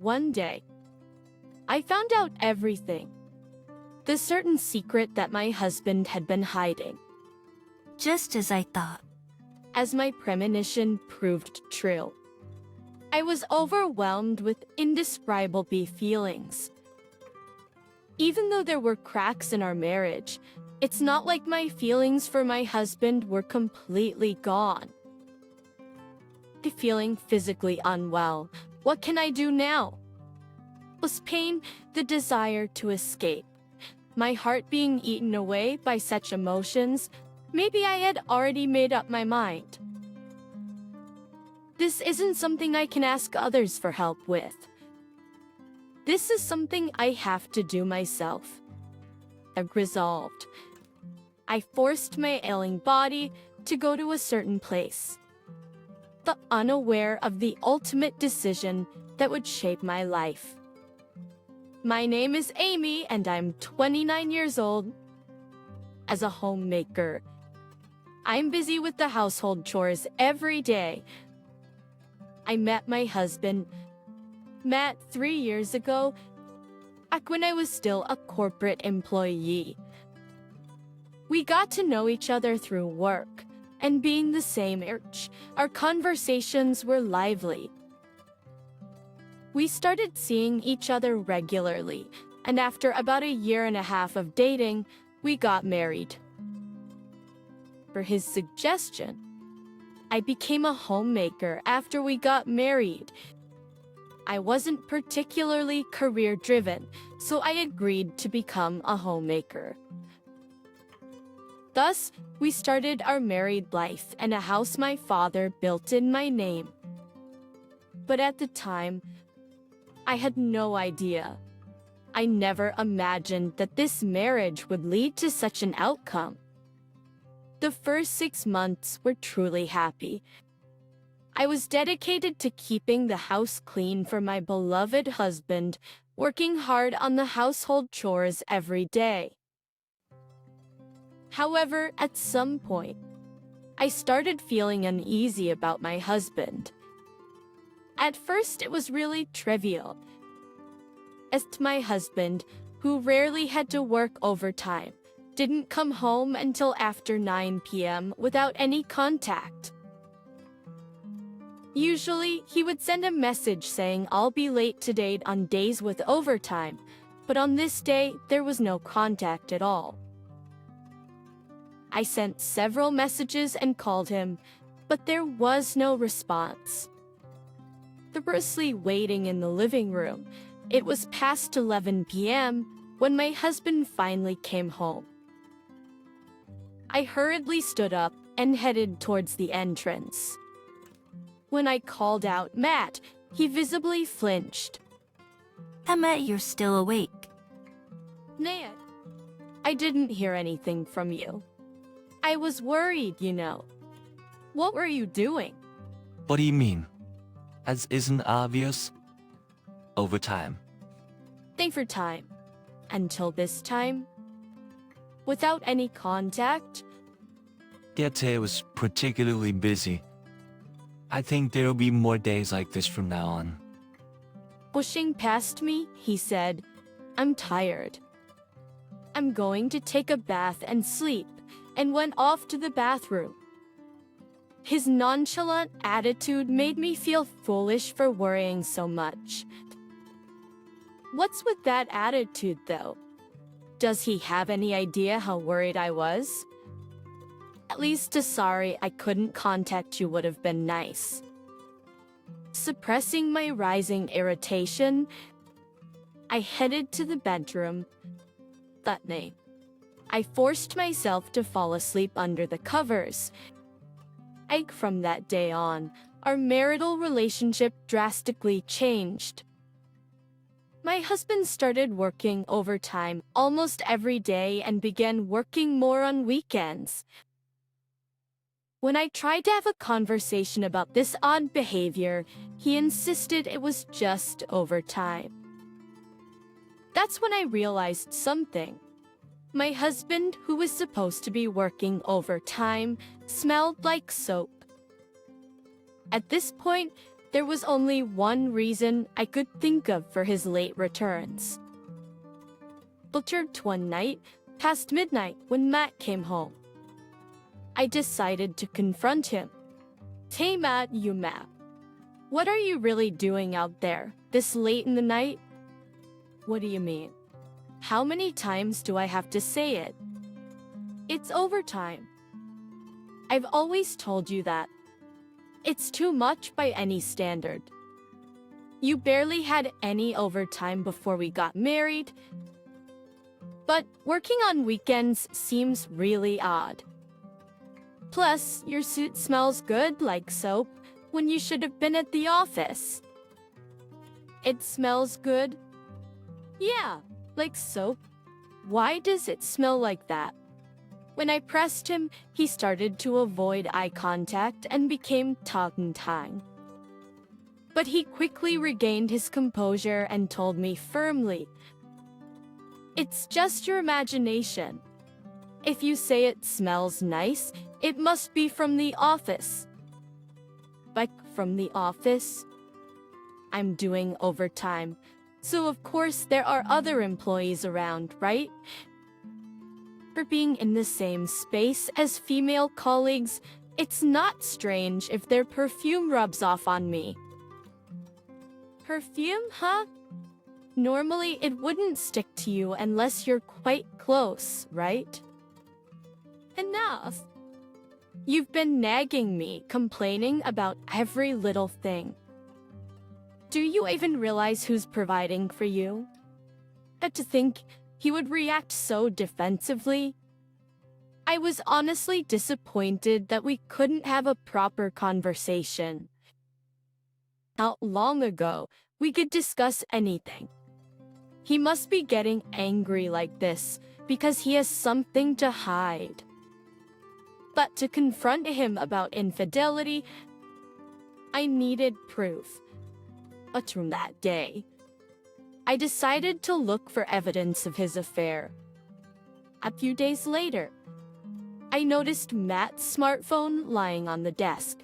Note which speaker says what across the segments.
Speaker 1: One day, I found out everything. The certain secret that my husband had been hiding.
Speaker 2: Just as I thought.
Speaker 1: As my premonition proved true, I was overwhelmed with indescribable feelings. Even though there were cracks in our marriage, it's not like my feelings for my husband were completely gone. Feeling physically unwell, what can I do now? Was pain the desire to escape? My heart being eaten away by such emotions? Maybe I had already made up my mind. This isn't something I can ask others for help with. This is something I have to do myself. I resolved. I forced my ailing body to go to a certain place, unaware of the ultimate decision that would shape my life. My name is Amy, and I'm 29 years old. As a homemaker, I'm busy with the household chores every day. I met my husband, Matt, 3 years ago, back when I was still a corporate employee. We got to know each other through work, and being the same age, our conversations were lively. We started seeing each other regularly, and after about 1.5 years of dating, we got married. For his suggestion, I became a homemaker after we got married. I wasn't particularly career-driven, so I agreed to become a homemaker. Thus, we started our married life in a house my father built in my name. But at the time, I had no idea. I never imagined that this marriage would lead to such an outcome. The first 6 months were truly happy. I was dedicated to keeping the house clean for my beloved husband, working hard on the household chores every day. However, at some point, I started feeling uneasy about my husband. At first, it was really trivial. As my husband, who rarely had to work overtime, didn't come home until after 9 p.m. without any contact. Usually, he would send a message saying I'll be late today on days with overtime, but on this day, there was no contact at all. I sent several messages and called him, but there was no response. Nervously waiting in the living room, it was past 11 p.m. when my husband finally came home. I hurriedly stood up and headed towards the entrance. When I called out Matt, he visibly flinched.
Speaker 2: Emma, you're still awake.
Speaker 1: Nat, I didn't hear anything from you. I was worried, you know. What were you doing?
Speaker 3: What do you mean? As isn't obvious? Overtime.
Speaker 1: Stay for time. Until this time? Without any contact?
Speaker 3: Yeah, today was particularly busy. I think there'll be more days like this from now on.
Speaker 1: Pushing past me, he said, I'm tired. I'm going to take a bath and sleep, and went off to the bathroom. His nonchalant attitude made me feel foolish for worrying so much. What's with that attitude, though? Does he have any idea how worried I was? At least a sorry I couldn't contact you would have been nice. Suppressing my rising irritation, I headed to the bedroom. That night, I forced myself to fall asleep under the covers. From that day on, our marital relationship drastically changed. My husband started working overtime almost every day and began working more on weekends. When I tried to have a conversation about this odd behavior, he insisted it was just overtime. That's when I realized something. My husband, who was supposed to be working overtime, smelled like soap. At this point, There was only one reason I could think of for his late returns. Butchered one night, past midnight, when Matt came home. I decided to confront him. Hey Matt, you Matt. What are you really doing out there, this late in the night? What do you mean? How many times do I have to say it? It's overtime. I've always told you that. It's too much by any standard. You barely had any overtime before we got married. But working on weekends seems really odd. Plus, your suit smells good like soap when you should have been at the office. It smells good? Yeah, like soap. Why does it smell like that? When I pressed him, he started to avoid eye contact and became tongue-tied. But he quickly regained his composure and told me firmly, "It's just your imagination. If you say it smells nice, it must be from the office." Like from the office? I'm doing overtime, so of course there are other employees around, right? For being in the same space as female colleagues, it's not strange if their perfume rubs off on me. Perfume, huh? Normally it wouldn't stick to you unless you're quite close, right? Enough. You've been nagging me, complaining about every little thing. Do you even realize who's providing for you? And to think he would react so defensively? I was honestly disappointed that we couldn't have a proper conversation. Not long ago, we could discuss anything. He must be getting angry like this because he has something to hide. But to confront him about infidelity, I needed proof. But from that day, I decided to look for evidence of his affair. A few days later, I noticed Matt's smartphone lying on the desk.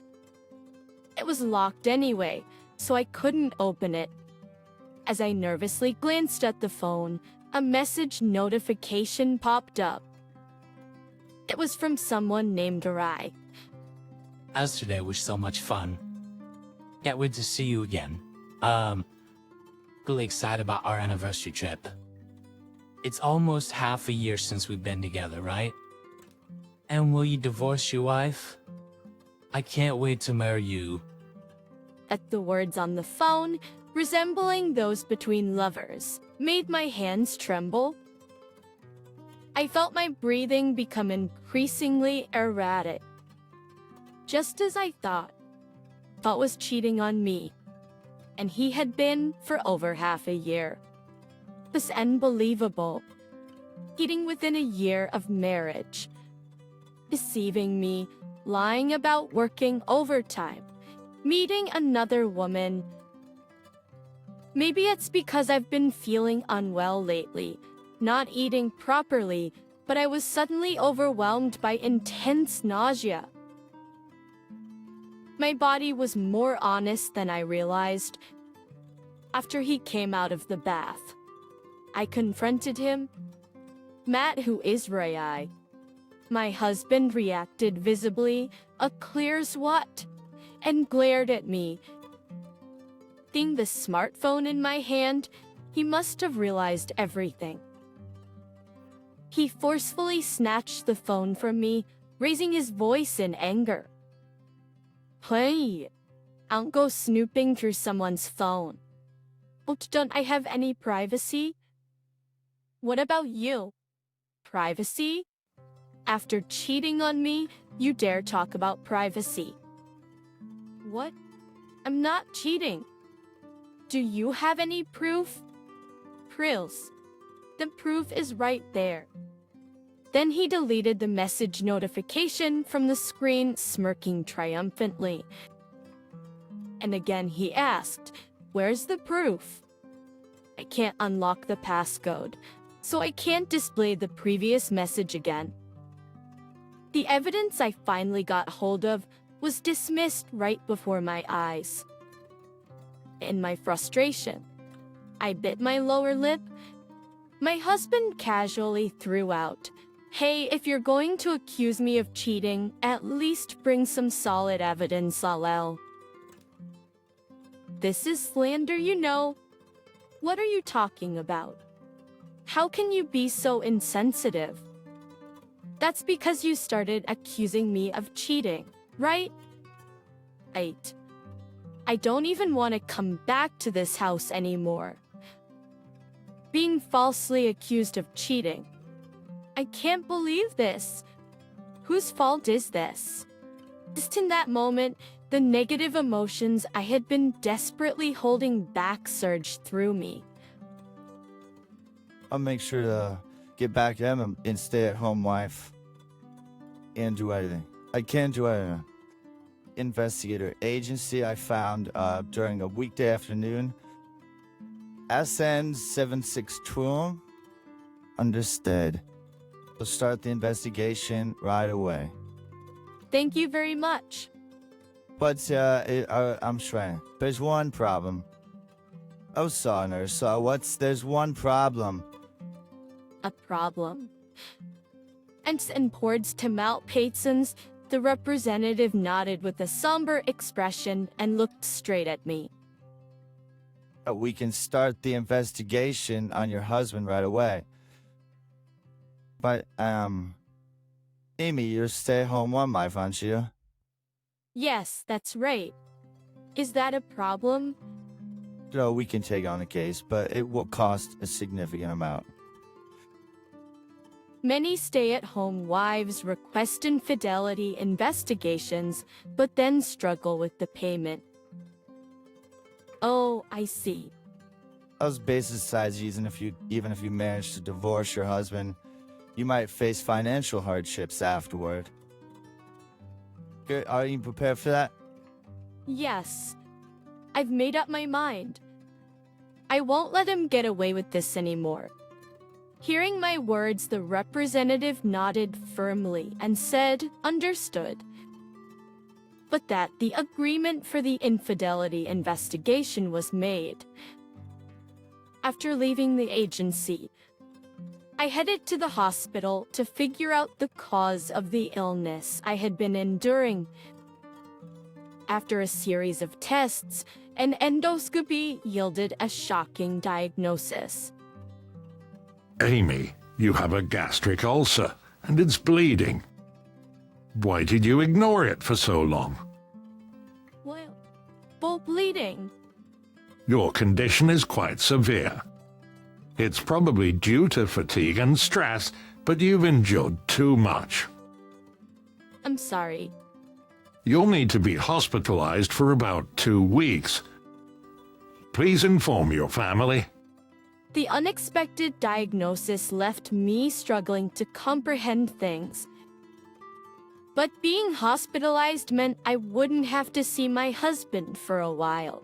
Speaker 1: It was locked anyway, so I couldn't open it. As I nervously glanced at the phone, a message notification popped up. It was from someone named Rai.
Speaker 4: Yesterday was so much fun. Can't wait to see you again. Really excited about our anniversary trip. It's almost half a year since we've been together, right? And will you divorce your wife? I can't wait to marry you.
Speaker 1: At the words on the phone, resembling those between lovers, made my hands tremble. I felt my breathing become increasingly erratic. Just as I thought was cheating on me, and he had been for over half a year. This unbelievable. Cheating within a year of marriage. Deceiving me, lying about working overtime, meeting another woman. Maybe it's because I've been feeling unwell lately, not eating properly, but I was suddenly overwhelmed by intense nausea. My body was more honest than I realized. After he came out of the bath, I confronted him. Matt, who is Rai? My husband reacted visibly, a clear what, and glared at me. Seeing the smartphone in my hand, he must have realized everything. He forcefully snatched the phone from me, raising his voice in anger. Hey, don't go snooping through someone's phone. But don't I have any privacy? What about you? Privacy? After cheating on me, you dare talk about privacy. What? I'm not cheating. Do you have any proof? Prills. The proof is right there. Then he deleted the message notification from the screen, smirking triumphantly. And again he asked, "Where's the proof?" I can't unlock the passcode, so I can't display the previous message again. The evidence I finally got hold of was dismissed right before my eyes. In my frustration, I bit my lower lip. My husband casually threw out, "Hey, if you're going to accuse me of cheating, at least bring some solid evidence, lol." This is slander, you know. What are you talking about? How can you be so insensitive? That's because you started accusing me of cheating, right? I don't even want to come back to this house anymore. Being falsely accused of cheating. I can't believe this. Whose fault is this? Just in that moment, the negative emotions I had been desperately holding back surged through me.
Speaker 5: I'll make sure to get back to him and stay-at-home wife. And do anything. I can do anything. Investigator agency I found during a weekday afternoon. SN 762. Understood. We'll start the investigation right away.
Speaker 1: Thank you very much.
Speaker 5: But I'm trying. There's one problem. Oh, sorry, nurse. So there's one problem.
Speaker 1: A problem. And towards to Mount Patsons, the representative nodded with a somber expression and looked straight at me.
Speaker 5: We can start the investigation on your husband right away. But, Amy, you're a stay-at-home wife, aren't you?
Speaker 1: Yes, that's right. Is that a problem?
Speaker 5: So we can take on the case, but it will cost a significant amount.
Speaker 1: Many stay-at-home wives request infidelity investigations, but then struggle with the payment. Oh, I see.
Speaker 5: Those basis sides, even if you manage to divorce your husband, you might face financial hardships afterward. Good. Are you prepared for that?
Speaker 1: Yes. I've made up my mind. I won't let him get away with this anymore. Hearing my words, the representative nodded firmly and said, "Understood." But that the agreement for the infidelity investigation was made. After leaving the agency, I headed to the hospital to figure out the cause of the illness I had been enduring. After a series of tests, an endoscopy yielded a shocking diagnosis.
Speaker 6: Amy, you have a gastric ulcer, and it's bleeding. Why did you ignore it for so long?
Speaker 1: Well, bleeding.
Speaker 6: Your condition is quite severe. It's probably due to fatigue and stress, but you've endured too much.
Speaker 1: I'm sorry.
Speaker 6: You'll need to be hospitalized for about 2 weeks. Please inform your family.
Speaker 1: The unexpected diagnosis left me struggling to comprehend things. But being hospitalized meant I wouldn't have to see my husband for a while.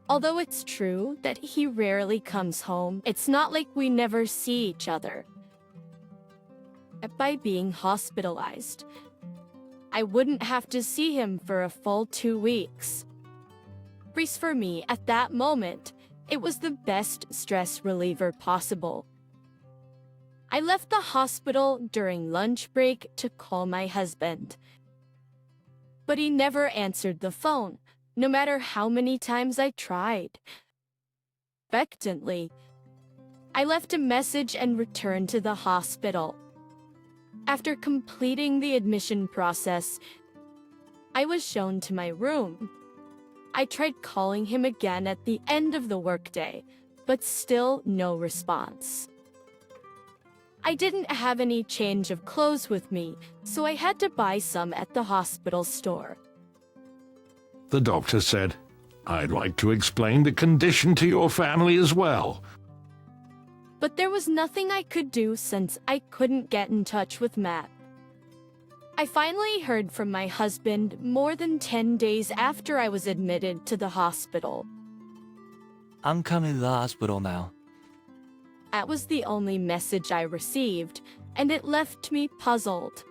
Speaker 1: Although it's true that he rarely comes home, it's not like we never see each other. By being hospitalized, I wouldn't have to see him for a full 2 weeks. For me, at that moment, it was the best stress reliever possible. I left the hospital during lunch break to call my husband. But he never answered the phone, no matter how many times I tried. Expectantly, I left a message and returned to the hospital. After completing the admission process, I was shown to my room. I tried calling him again at the end of the workday, but still no response. I didn't have any change of clothes with me, so I had to buy some at the hospital store.
Speaker 6: The doctor said, "I'd like to explain the condition to your family as well."
Speaker 1: But there was nothing I could do since I couldn't get in touch with Matt. I finally heard from my husband more than 10 days after I was admitted to the hospital.
Speaker 3: I'm coming to the hospital now.
Speaker 1: That was the only message I received, and it left me puzzled.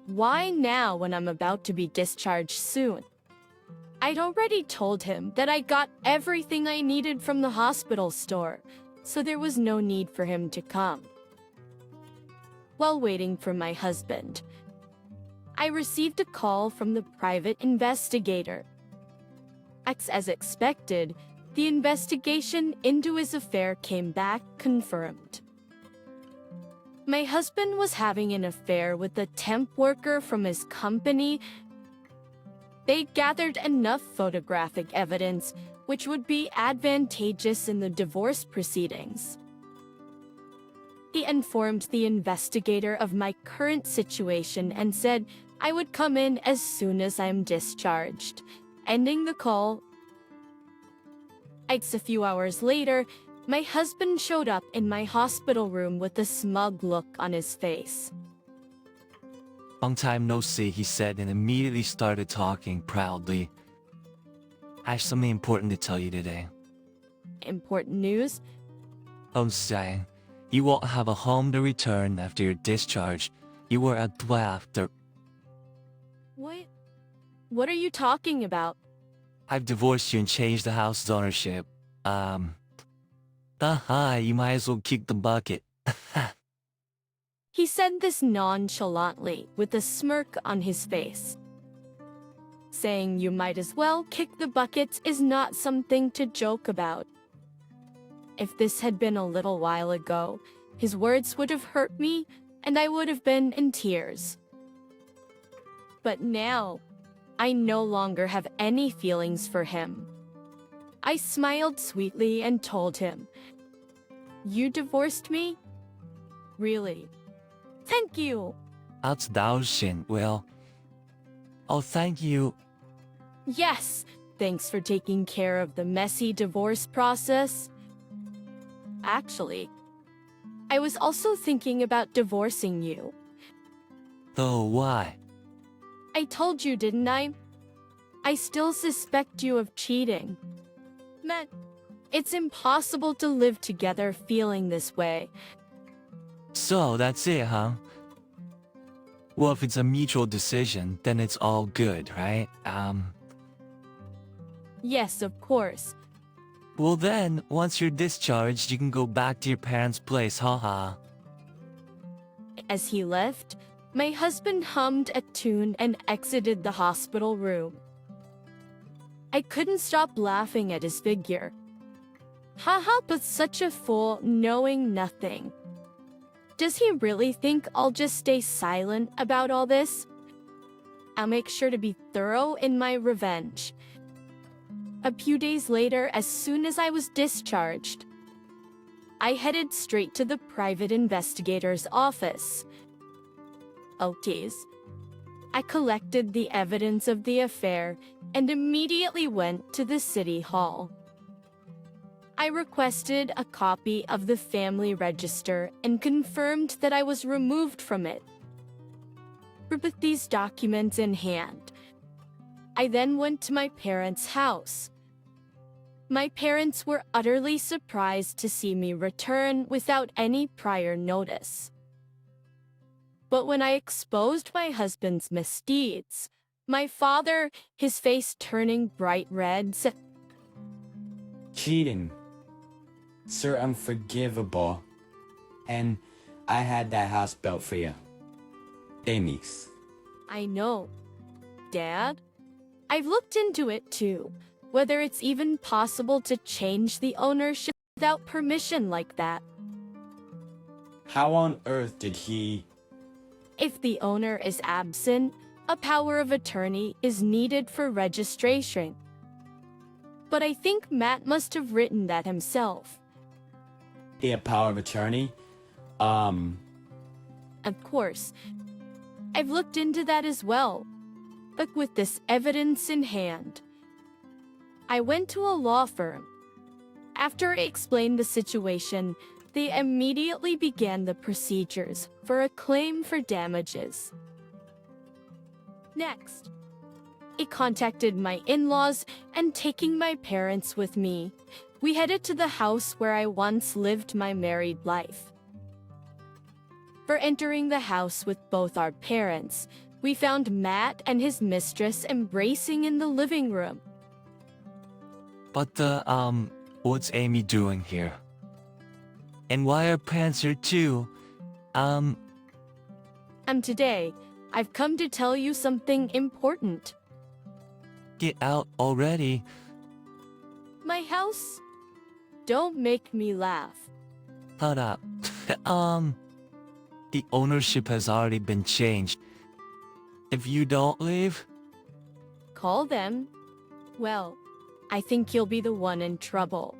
Speaker 1: Why now when I'm about to be discharged soon? I'd already told him that I got everything I needed from the hospital store, so there was no need for him to come. While waiting for my husband, I received a call from the private investigator. As expected, the investigation into his affair came back confirmed. My husband was having an affair with a temp worker from his company. They gathered enough photographic evidence which would be advantageous in the divorce proceedings. He informed the investigator of my current situation and said I would come in as soon as I'm discharged. Ending the call, a few hours later, my husband showed up in my hospital room with a smug look on his face.
Speaker 3: Long time no see, he said, and immediately started talking proudly. I have something important to tell you today.
Speaker 1: Important news?
Speaker 3: I'm saying, you won't have a home to return after your discharge. You were a after.
Speaker 1: What are you talking about?
Speaker 3: I've divorced you and changed the house's ownership. You might as well kick the bucket.
Speaker 1: He said this nonchalantly, with a smirk on his face. Saying you might as well kick the bucket is not something to joke about. If this had been a little while ago, his words would have hurt me, and I would have been in tears. But now, I no longer have any feelings for him. I smiled sweetly and told him, "You divorced me? Really? Thank you."
Speaker 3: That's Daoshin. Well, oh, thank you.
Speaker 1: Yes, thanks for taking care of the messy divorce process. Actually, I was also thinking about divorcing you.
Speaker 3: Though, why?
Speaker 1: I told you, didn't I? I still suspect you of cheating. Matt, it's impossible to live together feeling this way.
Speaker 3: So, that's it, huh? Well, if it's a mutual decision, then it's all good, right?
Speaker 1: Yes, of course.
Speaker 3: Well then, once you're discharged, you can go back to your parents' place, haha.
Speaker 1: As he left, my husband hummed a tune and exited the hospital room. I couldn't stop laughing at his figure. Haha, but such a fool, knowing nothing. Does he really think I'll just stay silent about all this? I'll make sure to be thorough in my revenge. A few days later, as soon as I was discharged, I headed straight to the private investigator's office. Oh, tease. I collected the evidence of the affair and immediately went to the city hall. I requested a copy of the family register and confirmed that I was removed from it. With these documents in hand, I then went to my parents' house. My parents were utterly surprised to see me return without any prior notice. But when I exposed my husband's misdeeds, my father, his face turning bright red, said,
Speaker 7: "Cheating. Sir, unforgivable. And I had that house built for you. Amy's."
Speaker 1: "I know, Dad. I've looked into it too, whether it's even possible to change the ownership without permission like that.
Speaker 7: How on earth did he...
Speaker 1: If the owner is absent, a power of attorney is needed for registration. But I think Matt must have written that himself."
Speaker 7: a power of attorney?
Speaker 1: Of course, I've looked into that as well. But with this evidence in hand, I went to a law firm. After I explained the situation, they immediately began the procedures for a claim for damages. Next, I contacted my in-laws, and taking my parents with me, we headed to the house where I once lived my married life. For entering the house with both our parents, we found Matt and his mistress embracing in the living room.
Speaker 3: But what's Amy doing here? And why are pants here too?
Speaker 1: Today, I've come to tell you something important.
Speaker 3: Get out already.
Speaker 1: My house? Don't make me laugh.
Speaker 3: Hold up. The ownership has already been changed. If you don't leave,
Speaker 1: Call them. Well, I think you'll be the one in trouble.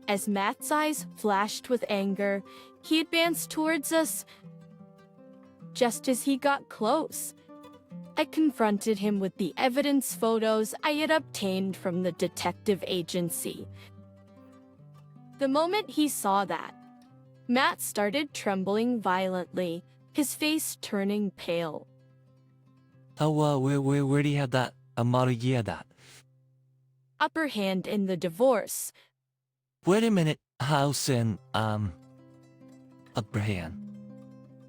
Speaker 1: As Matt's eyes flashed with anger, he advanced towards us. Just as he got close, I confronted him with the evidence photos I had obtained from the detective agency. The moment he saw that, Matt started trembling violently, his face turning pale.
Speaker 3: where do you have that? That?
Speaker 1: Upper hand in the divorce.
Speaker 3: Wait a minute, house and, upper hand.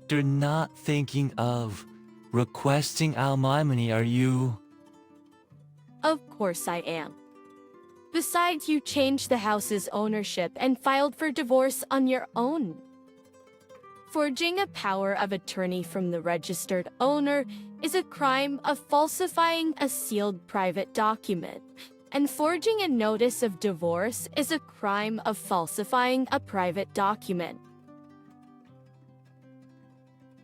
Speaker 3: You're not thinking of requesting alimony, are you?
Speaker 1: Of course I am. Besides, you changed the house's ownership and filed for divorce on your own. Forging a power of attorney from the registered owner is a crime of falsifying a sealed private document, and forging a notice of divorce is a crime of falsifying a private document.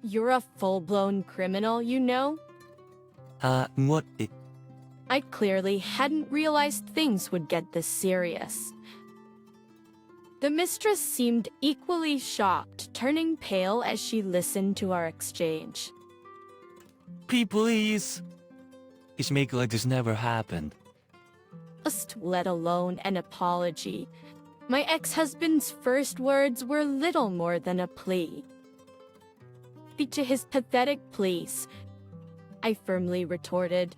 Speaker 1: You're a full-blown criminal, you know?
Speaker 3: What?
Speaker 1: I clearly hadn't realized things would get this serious. The mistress seemed equally shocked, turning pale as she listened to our exchange.
Speaker 3: Please. Just make it like this never happened.
Speaker 1: Just let alone an apology. My ex-husband's first words were little more than a plea. To his pathetic pleas, I firmly retorted,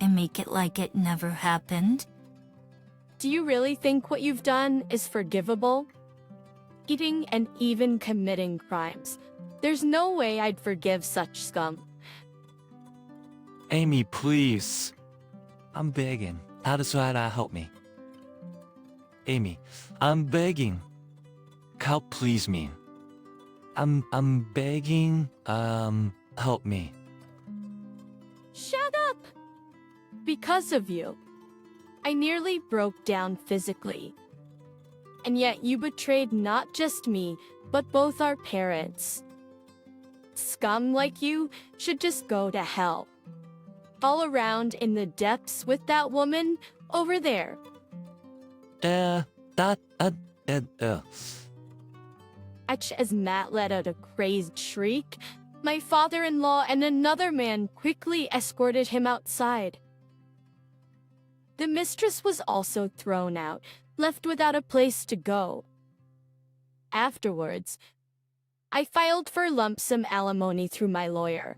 Speaker 2: And make it like it never happened?
Speaker 1: "Do you really think what you've done is forgivable? Eating and even committing crimes. There's no way I'd forgive such scum."
Speaker 3: Amy, please. I'm begging. How does that help me? Amy, I'm begging. Help please me. I'm begging, help me.
Speaker 1: Shut up! Because of you, I nearly broke down physically. And yet you betrayed not just me, but both our parents. Scum like you should just go to hell. All around in the depths with that woman over there. As Matt let out a crazed shriek, my father-in-law and another man quickly escorted him outside. The mistress was also thrown out, left without a place to go. Afterwards, I filed for lump sum alimony through my lawyer.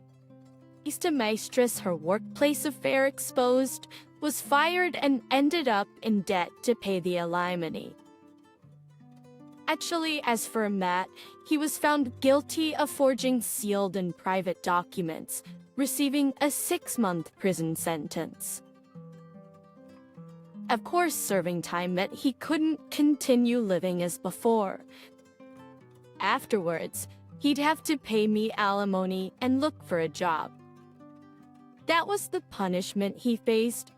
Speaker 1: The mistress, her workplace affair exposed, was fired and ended up in debt to pay the alimony. Actually, as for Matt, he was found guilty of forging sealed and private documents, receiving a 6-month prison sentence. Of course, serving time meant he couldn't continue living as before. Afterwards, he'd have to pay me alimony and look for a job. That was the punishment he faced.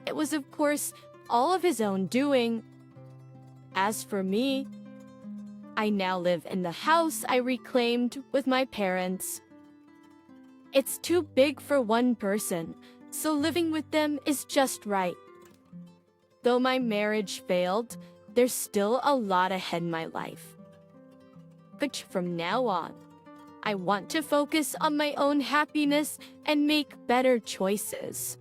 Speaker 1: It was, of course, all of his own doing. As for me, I now live in the house I reclaimed with my parents. It's too big for one person, so living with them is just right. Though my marriage failed, there's still a lot ahead in my life. But from now on, I want to focus on my own happiness and make better choices.